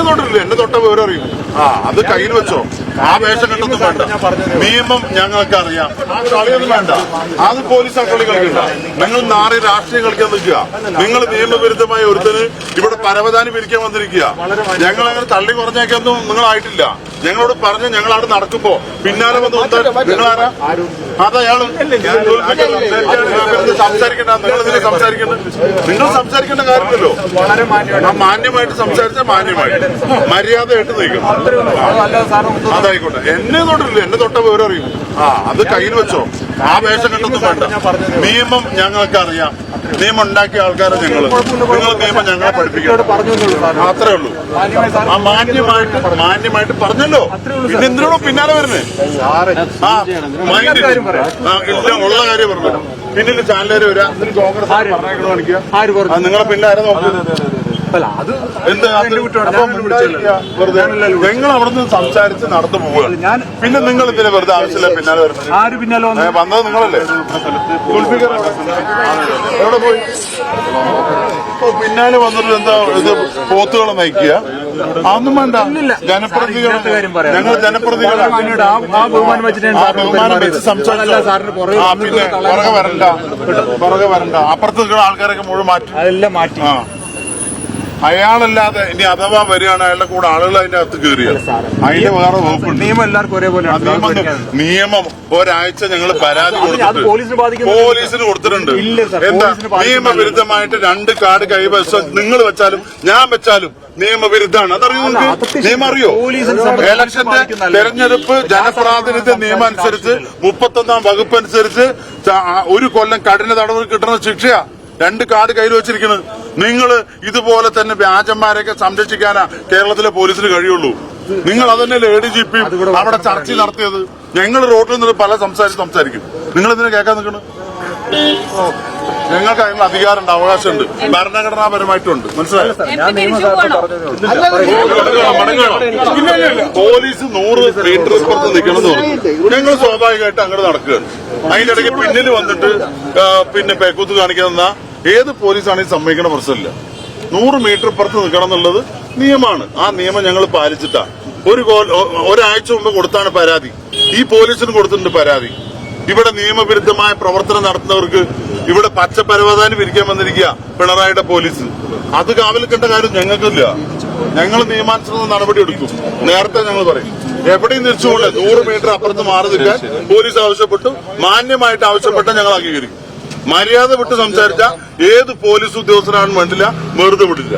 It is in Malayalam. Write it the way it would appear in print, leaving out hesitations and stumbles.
തൊട്ടില്ല, എന്നെ തൊട്ട വിവരം അറിയും. അത് കയ്യിൽ വെച്ചോ. ആ വേഷം കെട്ടൊന്നും വേണ്ട. നിയമം ഞങ്ങൾക്ക് അറിയാം. ആ കളിയൊന്നും വേണ്ട. അത് പോലീസ് ആ കളി കളിക്കണ്ട. നിങ്ങൾ നാറി രാഷ്ട്രീയം കളിക്കാൻ നിൽക്കുക. നിങ്ങൾ നിയമവിരുദ്ധമായ ഒരുത്തന് ഇവിടെ പരവതാനി പിരിക്കാൻ വന്നിരിക്കുക. ഞങ്ങൾ അങ്ങനെ തള്ളി കുറഞ്ഞേക്കൊന്നും നിങ്ങളായിട്ടില്ല. ഞങ്ങളോട് പറഞ്ഞ് ഞങ്ങൾ അവിടെ നടക്കുമ്പോ പിന്നാലെ വന്ന് നിങ്ങളാരാ? അതയാള് സംസാരിക്കണ്ട. നിങ്ങളിതിനെ സംസാരിക്കണ്ട. നിങ്ങൾ സംസാരിക്കേണ്ട കാര്യമില്ലല്ലോ. മാന്യമായിട്ട് സംസാരിച്ചാൽ മാന്യമായിട്ട് മര്യാദയായിട്ട് നയിക്കണം. അതായിക്കോട്ടെ. എന്നെ തൊട്ടില്ല, എന്നെ തൊട്ട വിവരം അറിയും. അത് കയ്യിൽ വെച്ചോ. ആ വേഷം കെട്ടൊന്നും വേണ്ട. നിയമം ഞങ്ങൾക്ക് അറിയാം. നിയമം ഉണ്ടാക്കിയ ആൾക്കാരെ നിങ്ങൾ നിയമം ഞങ്ങളെ പഠിപ്പിക്കണം. അത്രേ ഉള്ളൂ. ആ മാന്യമായിട്ട് പറഞ്ഞല്ലോ. പിന്നെ എന്തിനോടോ പിന്നാലെ വരുന്നേ? ഇല്ല, ഉള്ള കാര്യം പറഞ്ഞു. പിന്നിൽ ചാനലുകാർ വരാ. കോൺഗ്രസ് പറഞ്ഞേക്കണോ കാണിക്കുക. നിങ്ങളെ പിന്നാരെ നോക്കുന്നത് നിങ്ങൾ അവിടെ നിന്ന് സംസാരിച്ച് നടന്നു പോവുകയാണ്. പിന്നെ നിങ്ങൾ ഇതിന് വെറുതെ ആവശ്യമില്ല പിന്നാലെ വരുന്നത്. വന്നത് നിങ്ങളല്ലേ? എവിടെ പോയി? പിന്നാലെ വന്നിട്ട് എന്താ ഇത് പോത്തുകളെ നയിക്കുക? അതൊന്നും വേണ്ട. ജനപ്രതിനിധികൾ, ഞങ്ങൾ ജനപ്രതിനിധികളാണ്. ബഹുമാനം വെച്ച് സംസാരിച്ചു. പിന്നെ പുറകെ വരണ്ട. അപ്പുറത്ത് നിൽക്കുന്ന ആൾക്കാരൊക്കെ മുഴുവൻ മാറ്റി. അയാളല്ലാതെ ഇനി അഥവാ വരികയാണ് അയാളുടെ കൂടെ ആളുകൾ അതിന്റെ അകത്ത് കയറിയത്. അതിന്റെ വേറെ വകുപ്പുണ്ട്. നിയമം എല്ലാവർക്കും ഒരേപോലെ. നിയമം ഒരാഴ്ച ഞങ്ങൾ പരാതി പോലീസിന് കൊടുത്തിട്ടുണ്ട്. എന്താ നിയമവിരുദ്ധമായിട്ട് 2 കാർഡ് കൈവശം നിങ്ങൾ വെച്ചാലും ഞാൻ വെച്ചാലും നിയമവിരുദ്ധമാണ്. അതറിയോ നിങ്ങൾക്ക്? നിയമം അറിയോ? ഇലക്ഷന്റെ തെരഞ്ഞെടുപ്പ് ജനപ്രാതിനിധ്യ നിയമം അനുസരിച്ച് 31-ാം വകുപ്പ് അനുസരിച്ച് 1 കൊല്ലം കഠിന തടവ് കിട്ടുന്ന ശിക്ഷയാ 2 കാർഡ് കയ്യിൽ വെച്ചിരിക്കുന്നത്. നിങ്ങൾ ഇതുപോലെ തന്നെ വ്യാജന്മാരെയൊക്കെ സംരക്ഷിക്കാനാ കേരളത്തിലെ പോലീസിന് കഴിയുള്ളൂ. നിങ്ങൾ അതന്നെയല്ലേ ADGP അവിടെ ചർച്ച നടത്തിയത്. ഞങ്ങൾ റോഡിൽ നിന്ന് പല സംസാരിക്കും. നിങ്ങൾ ഇതിനെ കേൾക്കാൻ നിൽക്കണം. ഞങ്ങൾക്ക് അതിനുള്ള അധികാരമുണ്ട്, അവകാശമുണ്ട്, ഭരണഘടനാപരമായിട്ടുണ്ട്. മനസ്സിലായോ? പോലീസ് 100 മീറ്റർ ഇപ്പുറത്ത് നിൽക്കണം എന്ന് പറഞ്ഞു. ഞങ്ങൾ സ്വാഭാവികമായിട്ട് അങ്ങോട്ട് നടക്കുകയാണ്. അതിന്റെ ഇടയ്ക്ക് പിന്നിൽ വന്നിട്ട് പിന്നെ പേക്കൂത്ത് കാണിക്കുന്ന ഏത് പോലീസാണെങ്കിലും സമ്മതിക്കണ പ്രശ്നമില്ല. 100 മീറ്റർ ഇപ്പുറത്ത് നിൽക്കണം എന്നുള്ളത് നിയമമാണ്. ആ നിയമം ഞങ്ങൾ പാലിച്ചിട്ടാ. ഒരാഴ്ച മുമ്പ് കൊടുത്താണ് പരാതി. ഈ പോലീസിന് കൊടുത്തിട്ടുണ്ട് പരാതി. ഇവിടെ നിയമവിരുദ്ധമായ പ്രവർത്തനം നടത്തുന്നവർക്ക് ഇവിടെ പച്ചപ്പരവതാനി പിരിക്കാൻ വന്നിരിക്കുക പിണറായിയുടെ പോലീസ്. അത് കാവലിക്കേണ്ട കാര്യം ഞങ്ങൾക്കില്ല. ഞങ്ങൾ നിയമാനുസൃത നടപടി എടുക്കും. നേരത്തെ ഞങ്ങൾ പറയും എവിടെയും തിരിച്ചുകൊണ്ട് 100 മീറ്റർ അപ്പുറത്ത് മാറി നിൽക്കാൻ പോലീസ് ആവശ്യപ്പെട്ടു. മാന്യമായിട്ട് ആവശ്യപ്പെട്ട ഞങ്ങൾ അംഗീകരിക്കും. മര്യാദ വിട്ട് സംസാരിച്ച ഏത് പോലീസ് ഉദ്യോഗസ്ഥരാണെന്ന് വേണ്ടില്ല, വെറുതെ വിടില്ല.